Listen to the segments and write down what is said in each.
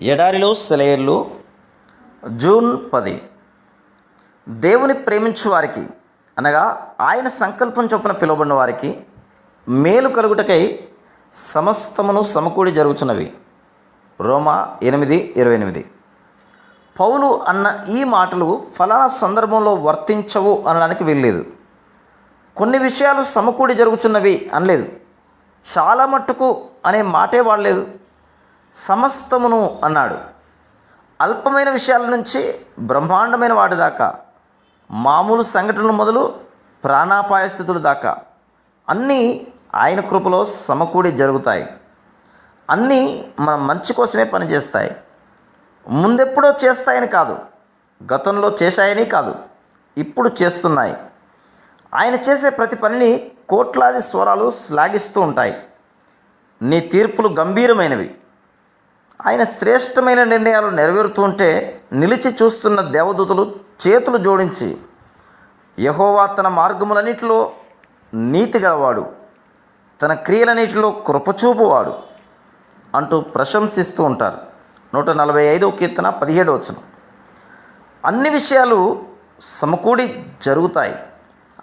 ఎడారిలో సెలయేర్లు జూన్ 10. దేవుని ప్రేమించు వారికి అనగా ఆయన సంకల్పం చొప్పున పిలువబడిన వారికి మేలు కలుగుటకై సమస్తమును సమకూడి జరుగుతున్నవి. రోమా 8:28. పౌలు అన్న ఈ మాటలు ఫలానా సందర్భంలో వర్తించవు అనడానికి వీల్లేదు. కొన్ని విషయాలు సమకూడి జరుగుతున్నవి అనలేదు. చాలా మట్టుకు అనే మాటే వాడలేదు. సమస్తమును అన్నాడు. అల్పమైన విషయాల నుంచి బ్రహ్మాండమైన వాటి దాకా, మామూలు సంఘటనలు మొదలు ప్రాణాపాయ స్థితుల దాకా అన్నీ ఆయన కృపలో సమకూడి జరుగుతాయి. అన్నీ మన మంచి కోసమే పనిచేస్తాయి. ముందెప్పుడో చేస్తాయని కాదు, గతంలో చేశాయని కాదు, ఇప్పుడు చేస్తున్నాయి. ఆయన చేసే ప్రతి పనిని కోట్లాది స్వరాలు శ్లాఘిస్తూ ఉంటాయి. నీ తీర్పులు గంభీరమైనవి. ఆయన శ్రేష్టమైన నిర్ణయాలు నెరవేరుతూ ఉంటే నిలిచి చూస్తున్న దేవదూతలు చేతులు జోడించి, యెహోవా తన మార్గములన్నిటిలో నీతి గలవాడు, తన క్రియలన్నిటిలో కృపచూపువాడు అంటూ ప్రశంసిస్తూ ఉంటారు. 145వ కీర్తన 17వ వచనం. అన్ని విషయాలు సమకూడి జరుగుతాయి.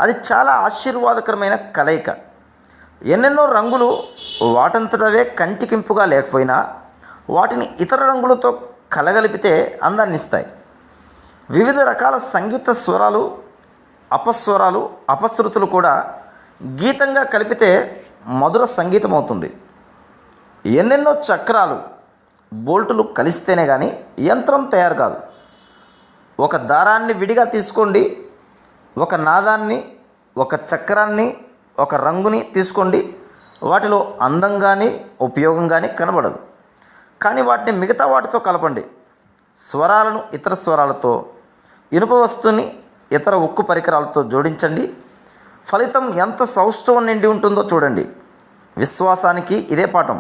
అది చాలా ఆశీర్వాదకరమైన కలయిక. ఎన్నెన్నో రంగులు వాటంతటవే కంటికింపుగా లేకపోయినా వాటిని ఇతర రంగులతో కలగలిపితే అందాన్ని ఇస్తాయి. వివిధ రకాల సంగీత స్వరాలు, అపస్వరాలు, అపశృతులు కూడా గీతంగా కలిపితే మధుర సంగీతం అవుతుంది. ఎన్నెన్నో చక్రాలు, బోల్టులు కలిస్తేనే కానీ యంత్రం తయారు కాదు. ఒక దారాన్ని విడిగా తీసుకోండి, ఒక నాదాన్ని, ఒక చక్రాన్ని, ఒక రంగుని తీసుకోండి, వాటిలో అందం కానీ ఉపయోగం కానీ కనబడదు. కానీ వాటిని మిగతా వాటితో కలపండి. స్వరాలను ఇతర స్వరాలతో, ఇనుప వస్తువుని ఇతర ఉక్కు పరికరాలతో జోడించండి. ఫలితం ఎంత సౌష్ఠవం నిండి ఉంటుందో చూడండి. విశ్వాసానికి ఇదే పాఠం.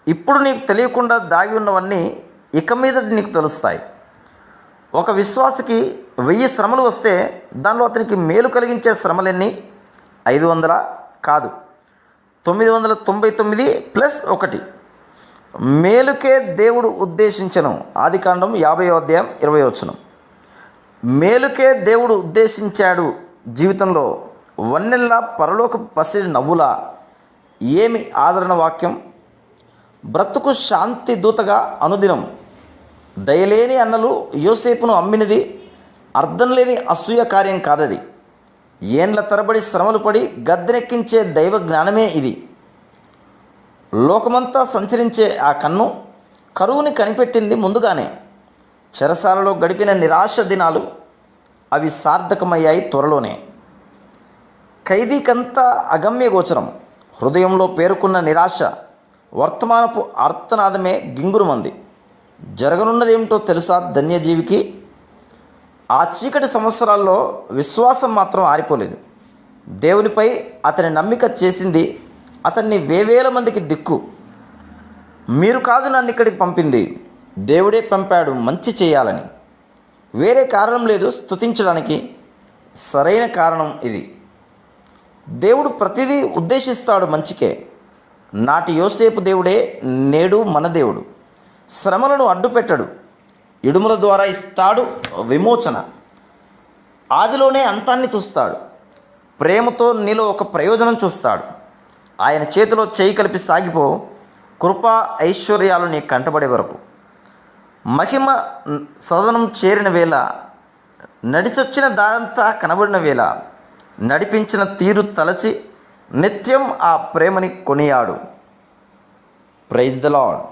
ఇప్పుడు నీకు తెలియకుండా దాగి ఉన్నవన్నీ ఇక మీద నీకు తెలుస్తాయి. ఒక విశ్వాసికి 1000 శ్రమలు వస్తే దానిలో అతనికి మేలు కలిగించే శ్రమలెన్ని? 500 కాదు, 999 + 1. మేలుకే దేవుడు ఉద్దేశించను. ఆదికాండం 50వ అధ్యాయం 20వ వచనం. మేలుకే దేవుడు ఉద్దేశించాడు. జీవితంలో వన్నెల్లా పరలోకపు పసిడి నవ్వులా. ఏమి ఆదరణ వాక్యం! బ్రతుకు శాంతి దూతగా అనుదినం. దయలేని అన్నలు యోసేపును అమ్మినది అర్థం లేని అసూయ కార్యం కాదది. ఏండ్ల తరబడి శ్రమలు పడి గద్దెనెక్కించే దైవ జ్ఞానమే ఇది. లోకమంతా సంచరించే ఆ కన్ను కరువుని కనిపెట్టింది ముందుగానే. చెరసాలలో గడిపిన నిరాశ దినాలు అవి సార్థకమయ్యాయి త్వరలోనే. ఖైదీకంతా అగమ్య గోచరం. హృదయంలో పేరుకున్న నిరాశ వర్తమానపు ఆర్తనాదమే గింగురుమంది. జరగనున్నదేమిటో తెలుసా ధన్యజీవికి? ఆ చీకటి సంవత్సరాల్లో విశ్వాసం మాత్రం ఆరిపోలేదు. దేవునిపై అతని నమ్మిక చేసింది అతన్ని వేవేల మందికి దిక్కు. మీరు కాదు నన్ను ఇక్కడికి పంపింది, దేవుడే పంపాడు మంచి చేయాలని. వేరే కారణం లేదు స్తుతించడానికి. సరైన కారణం ఇది. దేవుడు ప్రతిదీ ఉద్దేశిస్తాడు మంచికే. నాటి యోసేపు దేవుడే నేడు మన దేవుడు. శ్రమలను అడ్డుపెట్టడు. ఇడుముల ద్వారా ఇస్తాడు విమోచన. ఆదిలోనే అంతాన్ని చూస్తాడు. ప్రేమతో నీలో ఒక ప్రయోజనం చూస్తాడు. ఆయన చేతిలో చేయి కలిపి సాగిపో. కృపా ఐశ్వర్యాలు నీ కంటబడే వరకు. మహిమ సదనం చేరిన వేళ, నడిచొచ్చిన దారంతా కనబడిన వేళ, నడిపించిన తీరు తలచి నిత్యం ఆ ప్రేమని కొనియాడు. Praise the lord.